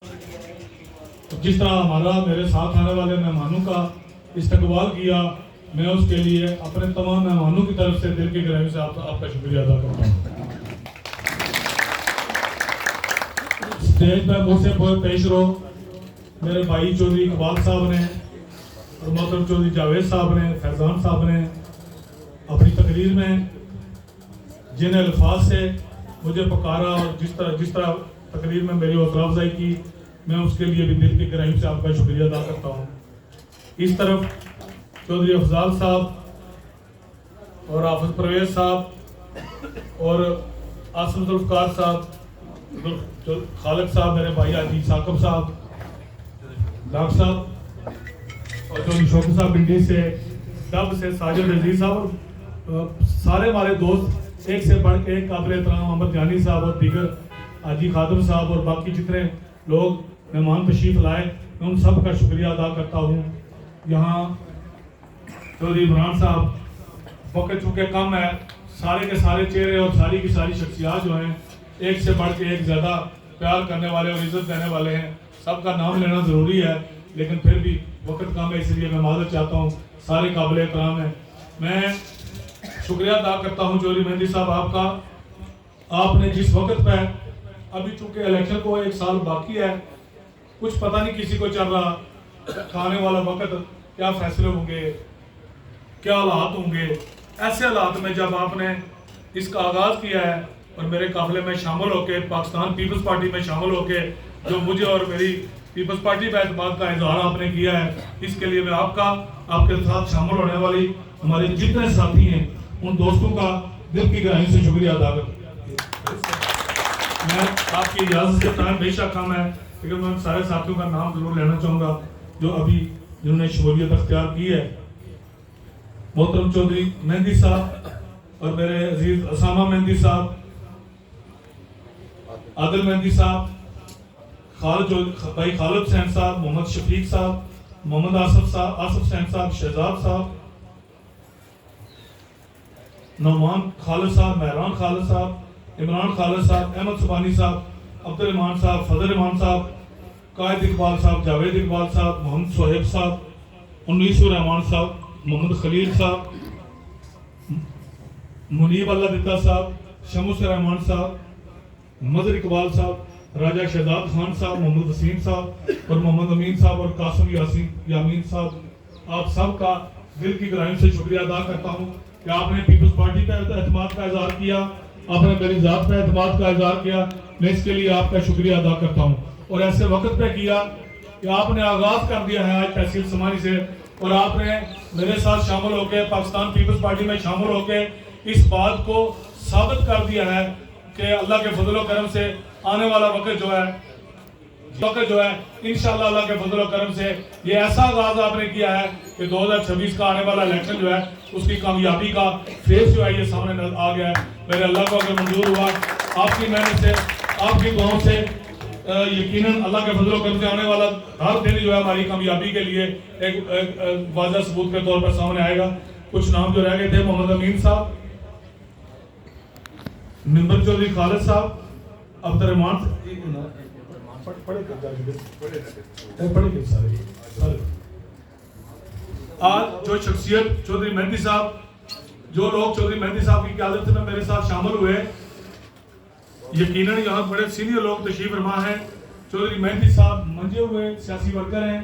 جس طرح ہمارا میرے ساتھ آنے والے مہمانوں کا استقبال کیا، میں اس کے لیے اپنے تمام مہمانوں کی طرف سے دل کی گہرائی سے آپ کا شکریہ ادا کرتا ہوں۔ اسٹیج پہ مجھ سے پیش رو میرے بھائی چودھری اقبال صاحب نے اور محترم چودھری جاوید صاحب نے، فیضان صاحب نے اپنی تقریر میں جن الفاظ سے مجھے پکارا اور جس طرح تقریر میں میری حوصلہ افزائی کی، میں اس کے لیے بھی دل کی گہرائی سے آپ کا شکریہ ادا کرتا ہوں۔ اس طرف چودھری افضال صاحب اور حافظ پرویز صاحب اور آصف ذوالفقار صاحب، خالق صاحب، میرے بھائی حاجی ثاقب صاحب، ڈاکٹر صاحب اور چودھری شوکت صاحب بنڈی سے، ڈب سے ساجد عزیز صاحب اور سارے ہمارے دوست، ایک سے بڑھ کے ایک قابل احترام محمد جانی صاحب اور دیگر حاجی خادم صاحب اور باقی جتنے لوگ مہمان تشریف لائے، میں ان سب کا شکریہ ادا کرتا ہوں۔ یہاں چودھری عمران صاحب، وقت چونکہ کم ہے، سارے کے سارے چہرے اور ساری کی ساری شخصیات جو ہیں ایک سے بڑھ کے ایک زیادہ پیار کرنے والے اور عزت دینے والے ہیں، سب کا نام لینا ضروری ہے، لیکن پھر بھی وقت کم ہے، اس لیے میں معذرت چاہتا ہوں، سارے قابل احترام ہیں۔ میں شکریہ ادا کرتا ہوں چودھری مہندی صاحب آپ کا، آپ نے جس وقت پہ، ابھی چونکہ الیکشن کو ایک سال باقی ہے، کچھ پتہ نہیں کسی کو چل رہا کھانے والا وقت، کیا فیصلے ہوں گے، کیا حالات ہوں گے۔ ایسے حالات میں جب آپ نے اس کا آغاز کیا ہے اور میرے قافلے میں شامل ہو کے، پاکستان پیپلز پارٹی میں شامل ہو کے جو مجھے اور میری پیپلز پارٹی پہ اعتماد کا اظہار آپ نے کیا ہے، اس کے لیے میں آپ کا، آپ کے ساتھ شامل ہونے والی ہمارے جتنے ساتھی ہیں ان دوستوں کا دل کی گہرائی سے شکریہ ادا کرتا ہوں۔ میں آپ کی اجازت سے، ٹائم بے شک کم ہے، لیکن میں سارے ساتھیوں کا نام ضرور لینا چاہوں گا جو ابھی جنہوں نے شمولیت اختیار کی ہے۔ محترم چودھری مہندی صاحب اور میرے عزیز اسامہ مہندی صاحب، عادل مہندی صاحب، بھائی خالد حسین صاحب، محمد شفیق صاحب، محمد آصف حسین صاحب، شہزاد صاحب، نعمان خالد صاحب، مہران خالد صاحب، عمران خالد صاحب، احمد سبحانی صاحب، عبد الرحمان صاحب، فضل الرحمان صاحب، قائد اقبال صاحب، جاوید اقبال صاحب، محمد صہیب صاحب، انیس الرحمان صاحب، محمد خلیل صاحب، منیب اللہ دتا صاحب، شمس الرحمان صاحب، مظہر اقبال صاحب، راجہ شہزاد خان صاحب، محمد وسیم صاحب اور محمد امین صاحب اور قاسم یامین صاحب، آپ سب کا دل کی گہرائی سے شکریہ ادا کرتا ہوں کہ آپ نے پیپلز پارٹی پہ اعتماد کا اظہار کیا، آپ نے میری ذات پہ اعتماد کا اظہار کیا، میں اس کے لیے آپ کا شکریہ ادا کرتا ہوں۔ اور ایسے وقت پہ کیا کہ آپ نے آغاز کر دیا ہے آج تحصیل سمانی سے، اور آپ نے میرے ساتھ شامل ہو کے، پاکستان پیپلز پارٹی میں شامل ہو کے اس بات کو ثابت کر دیا ہے کہ اللہ کے فضل و کرم سے آنے والا وقت جو ہے انشاءاللہ اللہ کے فضل و کرم سے یہ ایسا آغاز آپ نے کیا ہے کہ 2026 کا آنے والا الیکشن جو ہے اس کی کامیابی کا فیس جو ہے یہ سامنے آ گیا ہے۔ میرے اللہ کو اگر منظور ہوا، آپ کی محنت سے، آپ کی دعاؤں سے، یقیناً اللہ کے فضل و کرم سے آنے والا ہر دن جو ہے ہماری کامیابی کے لیے ایک واضح ثبوت کے طور پر سامنے آئے گا۔ کچھ نام جو رہ گئے تھے، محمد امین صاحب، ممبر چودھری خالد صاحب، عبد الرحمان، آج جو شخصیت چودھری مہندی صاحب، جو لوگ چودھری مہندی صاحب کی قیادت میں میرے ساتھ شامل ہوئے، یقیناً یہاں بڑے سینئر لوگ تشریف فرما ہیں۔ چودھری مہندی صاحب منجے ہوئے سیاسی ورکر ہیں،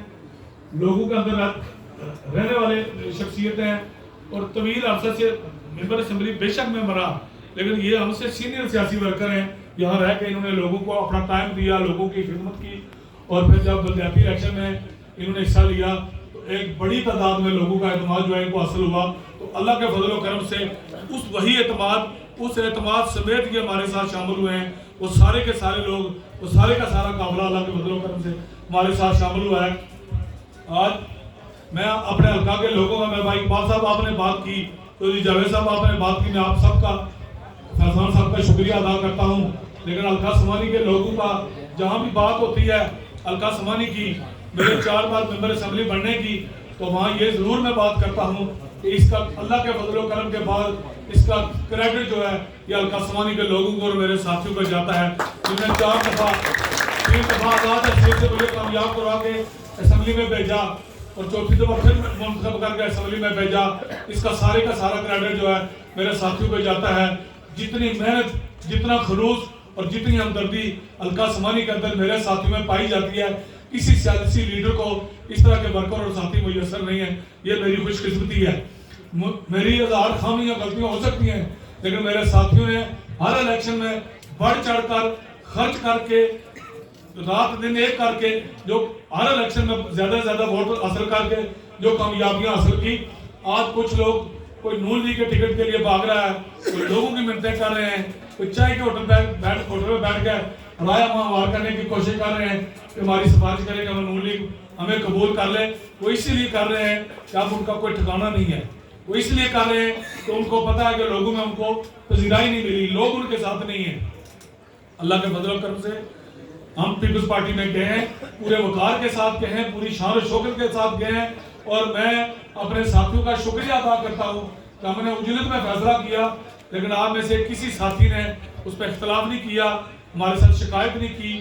لوگوں کے اندر رہنے والے شخصیت ہیں اور طویل عرصے سے ممبر اسمبلی بے شک میں رہا، لیکن یہ ہم سے سینئر سیاسی ورکر ہیں۔ یہاں رہ کے انہوں نے لوگوں کو اپنا ٹائم دیا، لوگوں کی خدمت کی، اور پھر جب بلدیاتی الیکشن میں انہوں نے حصہ لیا تو ایک بڑی تعداد میں لوگوں کا اعتماد جو ہے ان کو حاصل ہوا۔ تو اللہ کے فضل و کرم سے وہی اعتماد سمیت یہ ہمارے ساتھ شامل ہوئے ہیں، وہ سارے کے سارے لوگ، وہ سارے کا سارا قافلہ اللہ کے فضل و کرم سے ہمارے ساتھ شامل ہوا ہے۔ آج میں اپنے حلقہ کے لوگوں کا، میں بھائی اقبال صاحب آپ نے بات کی، چودھری جاوید صاحب آپ نے بات کی، میں آپ سب کا، فیضان صاحب کا شکریہ ادا کرتا ہوں، لیکن حلقہ سمانی کے لوگوں کا جہاں بھی بات ہوتی ہے حلقہ سمانی کی، میرے 4 بار ممبر اسمبلی بننے کی، تو وہاں یہ ضرور میں بات کرتا ہوں کہ اس کا اللہ کے فضل و کرم کے بعد اس کا کریڈٹ جو ہے یہ حلقہ سمانی کے لوگوں کو اور میرے ساتھیوں کو جاتا ہے، جنہوں نے 4 دفعہ तीसरी दफा आजाद हैसियत से मुझे कामयाब करवा के असम्बली में भेजा और चौथी दफा फिर मुंतखब करके असम्बली में भेजा। इसका सारे का सारा क्रेडिट जो है मेरे साथियों को जाता है। जितनी मेहनत, जितना खलूस और जितनी हमदर्दी हल्का समानी के अंदर मेरे साथियों में पाई जाती है, किसी सियासी लीडर को इस तरह के वर्कर और साथी मुयसर नहीं है। ये मेरी खुशकिस्मती है। मेरी हजार खामियां गलतियां हो सकती हैं, लेकिन मेरे साथियों ने हर इलेक्शन में बढ़ चढ़कर खर्च करके रात दिन एक करके जो हर इलेक्शन में ज्यादा से ज्यादा वोट हासिल करके जो कामयाबियां हासिल की। आज कुछ लोग कोई नून लीग के टिकट के लिए भाग रहा है, कोई लोगों की मिन्नतें कर रहे हैं, कोई चाय के होटल में बैठ कर हमारा माहवार करने की कोशिश कर रहे हैं कि हमारी सिफारिश करें कि नून लीग हमें कबूल कर ले। वो इसीलिए कर रहे हैं कि अब उनका कोई ठिकाना नहीं है। वो इसलिए कर रहे हैं कि उनको पता है कि लोगों में उनको पजीराई नहीं मिली, लोग उनके साथ नहीं है। अल्लाह के फजल करम से हम पीपल्स पार्टी में गए हैं, पूरे वकार के साथ गए हैं, पूरी शान और शौकत के साथ गए हैं। और मैं अपने साथियों का शुक्रिया अदा करता हूँ कि हमने उजलत में फैसला किया, लेकिन आप में से किसी साथी ने उस पर इख्तलाफ नहीं किया, हमारे साथ शिकायत नहीं की,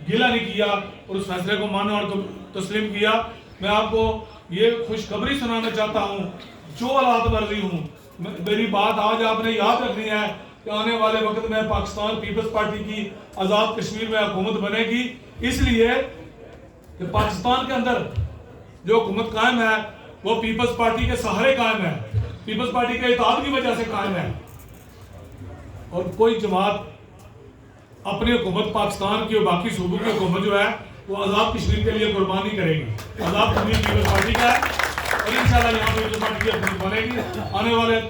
गिला नहीं किया और उस फैसले को माना और तस्लीम किया। मैं आपको ये खुशखबरी सुनाना चाहता हूँ, जो हालात मर्जी हूँ, मेरी बात आज आपने याद रखनी है कि आने वाले वक्त में पाकिस्तान पीपल्स पार्टी की आज़ाद कश्मीर में हुकूमत बनेगी, इसलिए कि पाकिस्तान के अंदर जो हुकूमत कायम है वो पीपल्स पार्टी के सहारे कायम है, पीपल्स पार्टी के इत्तेहाद की वजह से कायम है। और कोई जमात अपनी हुकूमत पाकिस्तान की और बाकी सूबों की हुकूमत जो है वो आज़ाद कश्मीर के लिए कुर्बानी करेगी। आज़ाद कश्मीर पीपल्स पार्टी का है और इंशाल्लाह यहाँ पीपल्स पार्टी की हुकूमत बनेगी। आने वाले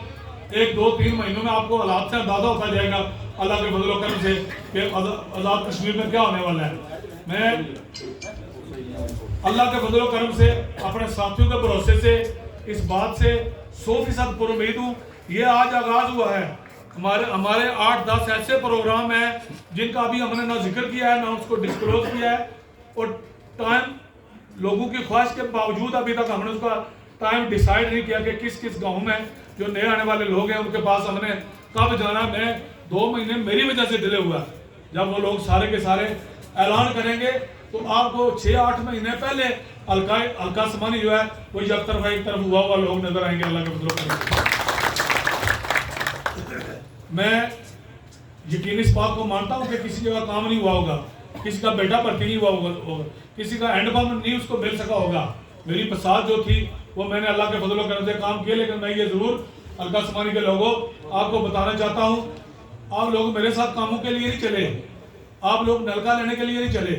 1, 2, 3 महीनों में आपको हालात से अंदाजा होता जाएगा अल्लाह के फजल करम से कि आज़ाद कश्मीर में क्या होने वाला है। मैं अल्लाह के फजल करम से अपने साथियों के भरोसे से इस बात से 100% पुरुमीद हूँ। ये आज आगाज हुआ है, हमारे 8-10 ऐसे प्रोग्राम हैं जिनका अभी हमने ना जिक्र किया है ना उसको डिस्क्लोज किया है, और टाइम लोगों की ख्वाहिश के बावजूद अभी तक हमने उसका टाइम डिसाइड नहीं किया कि किस किस गाँव में जो नए आने वाले लोग हैं उनके पास हमने कब जाना। मैं 2 महीने मेरी वजह से डिले हुआ। जब वो लोग सारे के सारे ऐलान करेंगे तो आपको 6-8 महीने पहले हल्का समानी जो है वो एक तरफ हुआ लोग नजर आएंगे अल्लाह के फजल। मैं यकीन इस बात को मानता हूँ कि किसी जगह काम नहीं हुआ होगा, किसी का बेटा भर्ती नहीं हुआ होगा, किसी का हैंड पंप नहीं उसको मिल सका होगा। मेरी बसात जो थी वो मैंने अल्लाह के फजल करम से काम किया, लेकिन मैं ये जरूर हल्का समानी के लोगों आपको बताना चाहता हूँ, आप लोग मेरे साथ कामों के लिए नहीं चले, आप लोग नलका लेने के लिए नहीं चले,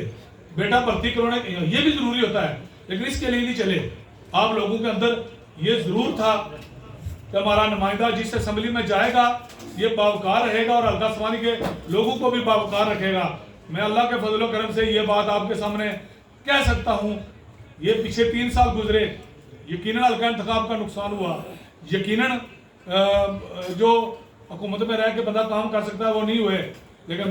बेटा भर्ती करवाने ये भी जरूरी होता है, लेकिन इसके लिए नहीं चले। आप लोगों के अंदर ये जरूर था कि हमारा नुमाइंदा जिस असेंबली में जाएगा ये बावकार रहेगा और हल्का समानी के लोगों को भी बावकार रखेगा। मैं अल्लाह के फजल करम से ये बात आपके सामने कह सकता हूँ। ये पिछले 3 साल गुजरे, यकीनन हल्का इंतखाब का नुकसान हुआ, यकीनन जो हुकूमत में रह के बंदा काम कर सकता है वो नहीं हुए, लेकिन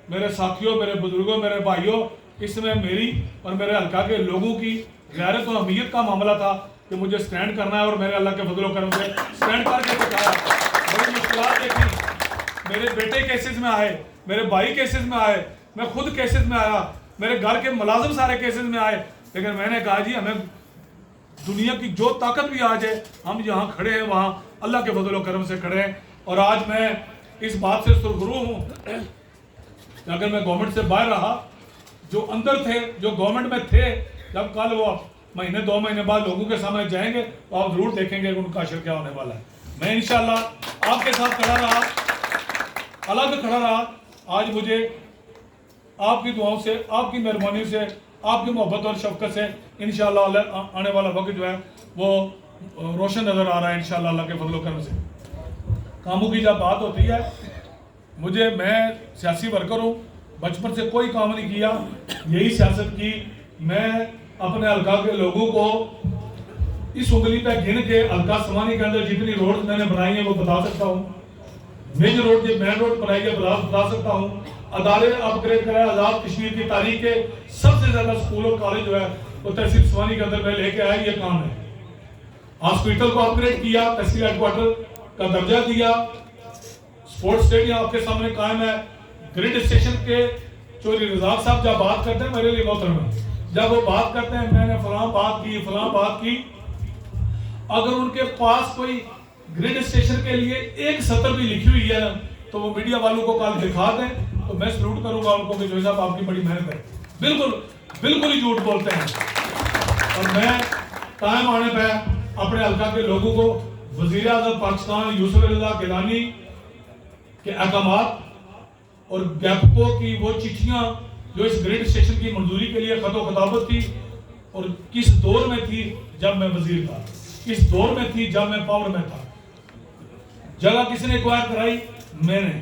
मेरे साथियों, मेरे बुजुर्गों, मेरे भाइयों, इसमें मेरी और मेरे हल्का के लोगों की गैरत और अहमियत का मामला था कि मुझे स्टैंड करना है और मेरे अल्लाह के फजल करम से स्टैंड करके दिखाया। बड़ी मुश्किलात देखी, मेरे बेटे केसेस में आए, मेरे भाई केसेस में आए, मैं खुद केसेस में आया, मेरे घर के मुलाजिम सारे केसेस में आए, लेकिन मैंने कहा जी हमें दुनिया की जो ताकत भी आ जाए हम जहाँ खड़े हैं वहाँ अल्लाह के फजल करम से खड़े हैं। और आज मैं इस बात से सुरखरू हूँ कि अगर मैं गवर्नमेंट से बाहर रहा, जो अंदर थे, जो गवर्नमेंट में थे, जब कल वो महीने 2 महीने बाद लोगों के सामने जाएंगे तो आप जरूर देखेंगे कि उनका अशर क्या होने वाला है। मैं इंशाल्लाह आपके साथ खड़ा रहा, अलग खड़ा रहा। आज मुझे आपकी दुआओं से, आपकी मेहरबानी से, आपकी मोहब्बत और शफकत से इंशाल्लाह आने वाला वक्त जो है वो रोशन नज़र आ रहा है इंशाल्लाह अल्लाह के फजल करम से। कामों की जब बात होती है, मैं सियासी वर्कर हूँ, बचपन से कोई काम नहीं किया, यही सियासत की। मैं अपने हल्का के लोगों को इस उंगली पे गिन के हल्का समानी के अंदर जितनी रोड मैंने बनाई है वो बता सकता हूँ। मेन रोड बनाई है बता सकता हूँ। अदारे अपग्रेड कराए, आज़ाद कश्मीर की तारीख के सबसे ज्यादा स्कूल और कॉलेज जो है वो तहसील समानी के अंदर मैं लेके आया, ये काम है। हॉस्पिटल को अपग्रेड किया, तहसील हेडक्वार्टर का दर्जा दिया, स्पोर्ट्स स्टेडियम आपके सामने कायम है, ग्रिड स्टेशन के चौधरी रज़ाक साहब जब बात करते हैं मेरे लिए मोहतरम है, जब वो बात करते हैं मैंने फलां बात की, अगर उनके पास कोई ग्रिड स्टेशन के लिए एक सतर भी लिखी हुई है तो वो मीडिया वालों को कल दिखा दें, तो मैं सलूट करूंगा उनको कि जो साहब आपकी बड़ी मेहनत है। बिल्कुल ही झूठ बोलते हैं। और मैं टाइम आने पे अपने हल्का के लोगों को वज़ीर आज़म पाकिस्तान यूसुफ अल्लाह गिलानी के अहकामात और गैपको की वो चिट्ठियां जो इस ग्रिड स्टेशन की मंजूरी के लिए खतो खताबत थी, और किस दौर में थी जब मैं वजीर था, किस दौर में थी जब मैं पावर में था, जगह किसने एक्वायर कराई, मैंने,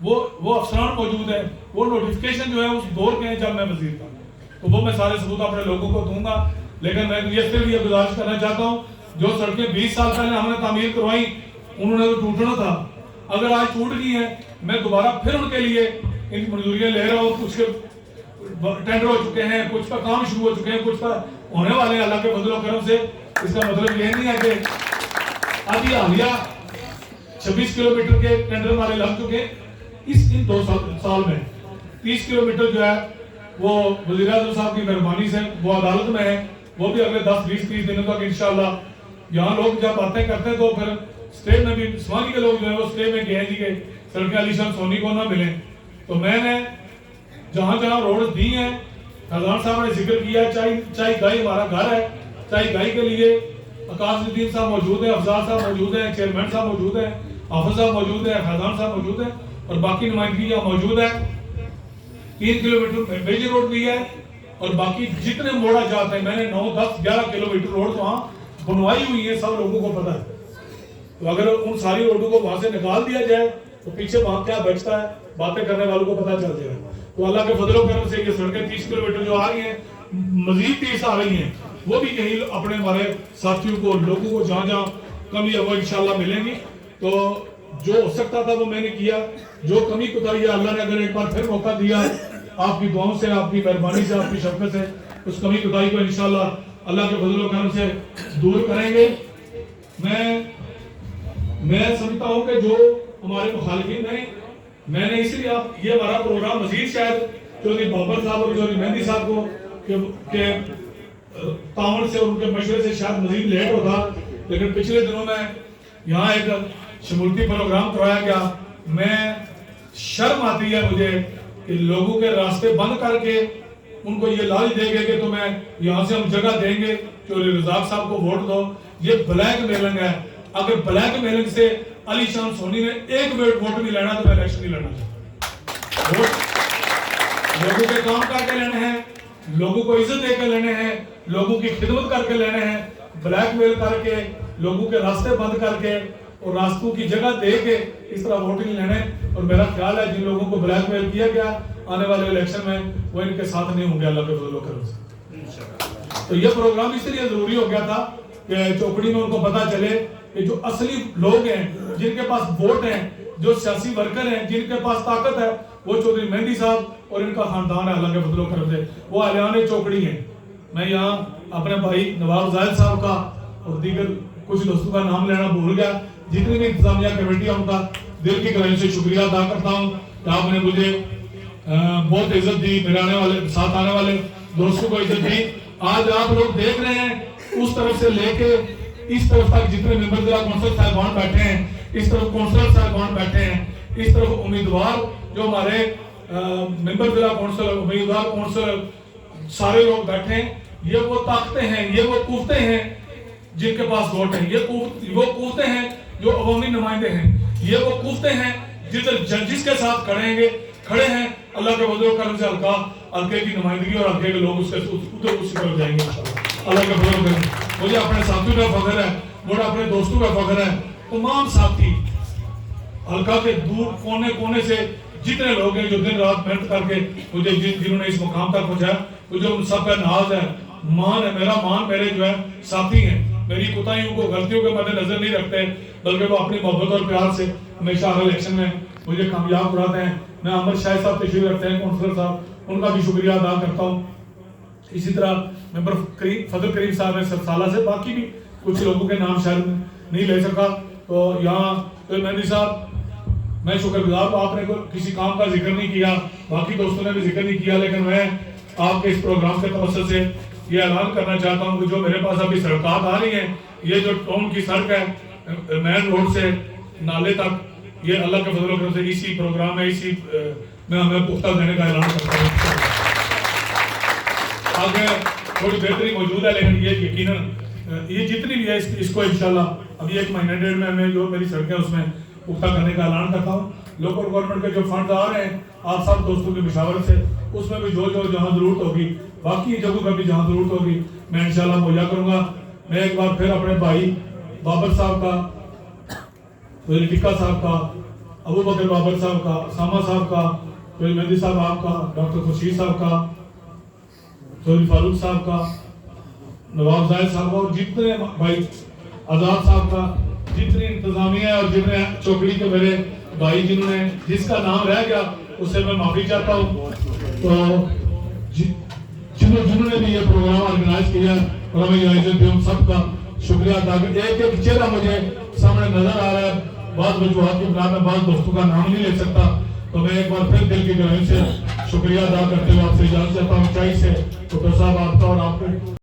वो अफसरान मौजूद है, वो नोटिफिकेशन जो है उस दौर के हैं जब मैं वजीर था, तो वो मैं सारे सबूत अपने लोगों को दूंगा। लेकिन मैं ये सिर्फ ये गुजारिश करना चाहता हूँ, जो सड़कें 20 साल पहले हमने तामीर करवाई उन्होंने तो टूटना था, अगर आज टूट गई है मैं दोबारा फिर उनके लिए इन मंजूरियां ले रहा हूँ। कुछ के टेंडर हो चुके हैं, कुछ का काम शुरू हो चुके हैं, कुछ का होने वाले हैं अल्लाह के फजल और करम से। इसका मतलब ये नहीं है कि अभी हालिया 26 किलोमीटर के टेंडर हमारे लग चुके हैं। इन 2 साल में 30 किलोमीटर जो है वो वज़ीर आज़म साहब की मेहरबानी से वो अदालत में है, वो भी अगले 10, 20, 30 दिनों तक इंशाअल्लाह। यहाँ लोग जब बातें करते हैं तो फिर स्टे में भी स्वानी के लोग जो है वो स्टे में गए जी के सड़कें अलीशान सोनी को ना मिले, तो मैंने जहाँ जहाँ रोड दी हैं, फैजान साहब ने जिक्र किया, चाहे गाई हमारा घर है, चाहे गाई के लिए आकाशुद्दीन साहब मौजूद है, अफजाल साहब मौजूद है, चेयरमैन साहब मौजूद है, हाफिज साहब मौजूद है, फैजान साहब मौजूद है, और बाकी नुमाइंदगी यहाँ मौजूद है। 3 किलोमीटर मेजर रोड भी है, और बाकी जितने मोड़ा जाते हैं मैंने 9, 10, 11 किलोमीटर रोड वहाँ बनवाई हुई है, सब लोगों को पता है। तो अगर उन सारी रोडों को वहां से निकाल दिया जाए तो पीछे वहां क्या बचता है, बातें करने वालों को पता चल जाएगा। तो अल्लाह के फजल और करम से ये सड़कें 30 किलोमीटर जो आ रही हैं, मजीद 30 आ रही हैं, वो भी कहीं अपने हमारे साथियों को, लोगों को जहाँ जहाँ कमी है वो इंशाल्लाह मिलेंगी। तो जो हो सकता था वो मैंने किया, जो कमी कोताही है अल्लाह ने अगर एक बार फिर मौका दिया आपकी दुआओं से, आपकी मेहरबानी से, आपकी शफकत से, उस कमी कोताही को इंशाल्लाह अल्लाह के फजल और करम से दूर करेंगे। मैं समझता हूँ कि जो हमारे मुखालिफिन हैं, मैंने इसलिए आप ये हमारा प्रोग्राम मजीद शायद चौधरी बाबर साहब और चौधरी मेहंदी साहब को के तावन से, उनके मशवरे से शायद मजीद लेट होता, लेकिन पिछले दिनों में यहाँ एक शमूलती प्रोग्राम करवाया गया। मैं शर्म आती है मुझे कि लोगों के रास्ते बंद करके उनको ये लालच देंगे कि तुम्हें यहाँ से हम जगह देंगे, चौधरी रज़ाक साहब को वोट दो। ये ब्लैक मेलिंग है। अगर ब्लैक मेलिंग से अलीशान सोनी ने एक वोट नहीं लेना तो मैं इलेक्शन नहीं लड़ना चाहता। लोगों के काम करके लेने हैं, लोगों को इज्जत देकर लेने हैं, लोगों की खिदमत करके लेने हैं। ब्लैकमेल करके, लोगों के रास्ते बंद करके और रास्तों की जगह दे के इस तरह वोट नहीं लेने। और मेरा ख्याल है जिन लोगों को ब्लैकमेल किया गया आने वाले इलेक्शन में वो इनके साथ नहीं होंगे अल्लाह के फजल और करम से। तो ये प्रोग्राम इसलिए जरूरी हो गया था कि चौकड़ी में उनको पता चले कि जो असली लोग हैं, जिनके पास वोट हैं, जो सियासी वर्कर हैं, जिनके पास ताकत है, वो चौधरी मेहंदी साहब और इनका खानदान है अल्लाह के फजल और करम से। वो अलियाने चौकड़ी हैं। मैं यहाँ अपने भाई नवाब जाहिद साहब का और दीगर कुछ दोस्तों का नाम लेना भूल गया। जितनी भी इंतजामिया कमेटी है उनका दिल की गहराई से शुक्रिया अदा करता हूँ कि आपने मुझे बहुत इज्जत दी, मेरे आने वाले साथ आने वाले दोस्तों को इज्जत दी। आज आप लोग देख रहे हैं उस तरफ से लेके इस तरफ तक जितने मेंबर जिला कौंसिल साहबान बैठे हैं, इस तरफ कौंसलर साहबान बैठे हैं, इस तरफ उम्मीदवार जो हमारे मेंबर जिला कौंसिल, उम्मीदवार कौंसिल सारे लोग बैठे हैं। ये वो ताकतें हैं, ये वो कुव्वतें हैं जिनके पास वोट है। ये वो कुव्वतें हैं जो अवामी नुमाइंदे हैं। ये वो कुव्वतें हैं जिसके साथ खड़े हैं अल्लाह के फजल और करम से हल्के की नुमाइंदगी और हल्के के लोग उसके उधर उसी तरफ जाएंगे इंशाअल्लाह अल्लाह के फजल और करम। मुझे अपने साथियों का फख्र है, मुझे अपने दोस्तों का फख्र है। तमाम साथी हल्का के दूर कोने कोने से जितने लोग हैं जो दिन रात मेहनत करके मुझे जिन्होंने इस मुकाम तक पहुंचाया, मुझे उन सब का नाज है, मान है। मेरा मान मेरे जो है साथी हैं। मेरी कोताहियों को, गलतियों के मद्दे नजर नहीं रखते, बल्कि वो अपनी मोहब्बत और प्यार से हमेशा हर इलेक्शन में मुझे कामयाब कराते हैं। मैं अहमद शाह साहब तशरीफ रखते हैं कौंसलर साहब, उनका भी शुक्रिया अदा करता हूँ। इसी तरह मेंबर फजल करीम साहब है सरसाला से, बाकी भी कुछ लोगों के नाम शायद नहीं ले सका। तो यहाँ तो मेहंदी साहब میں شکر گزار ہوں. آپ نے کسی کام کا ذکر نہیں کیا, باقی دوستوں نے بھی ذکر نہیں کیا, لیکن میں آپ کے اس پروگرام کے توسط سے یہ اعلان کرنا چاہتا ہوں کہ جو میرے پاس ابھی سڑکات آ رہی ہیں, یہ جو ٹاؤن کی سڑک ہے مین روڈ سے نالے تک, یہ اللہ کے فضل و کرم سے اسی پروگرام میں اسی میں ہمیں پختہ دینے کا اعلان کرتا ہوں. آگے تھوڑی بہتری موجود ہے, لیکن یہ یقیناً یہ جتنی بھی ہے اس کو انشاءاللہ ابھی 1 مہینے ڈیڑھ میں ہمیں جو میری سڑکیں اس میں پختہ کرنے کا اعلان کرتا ہوں. لوکل گورنمنٹ کے جو فنڈ آ رہے ہیں آپ سب دوستوں کی مشاورت سے اس میں بھی جو جہاں ضرورت ہوگی, باقی جگہوں پہ بھی جہاں ضرورت ہوگی میں انشاءاللہ مہیا کروں گا. میں ایک بار پھر اپنے بھائی بابر صاحب کا, وزیر ٹکا صاحب کا, ابو بکر بابر صاحب کا, اسامہ صاحب کا, وزیر مہدی صاحب آپ کا, ڈاکٹر خورشید صاحب کا, چودھری فاروق صاحب کا, نواب زاہد صاحب کا, اور جتنے بھائی آزاد صاحب کا, جتنی انتظامیہ اور جتنے چوکڑی کے میرے بھائی جنہوں نے جس کا نام رہ گیا اس سے میں معافی چاہتا ہوں. تو جنہوں نے بھی یہ پروگرام آرگنائز کیا اور ہمیں یہ عزت دی, ہم سب کا شکریہ ادا کرتے ہیں. ایک چہرہ مجھے سامنے نظر آ رہا ہے, بعض وجوہات کی بنا میں بعض دوستوں کا نام نہیں لے سکتا, تو میں ایک بار پھر دل کی گہرائی سے شکریہ ادا کرتے ہوئے آپ سے اجازت چاہتا ہوں. چاہیے سے ڈاکٹر صاحب آپ کا اور آپ کو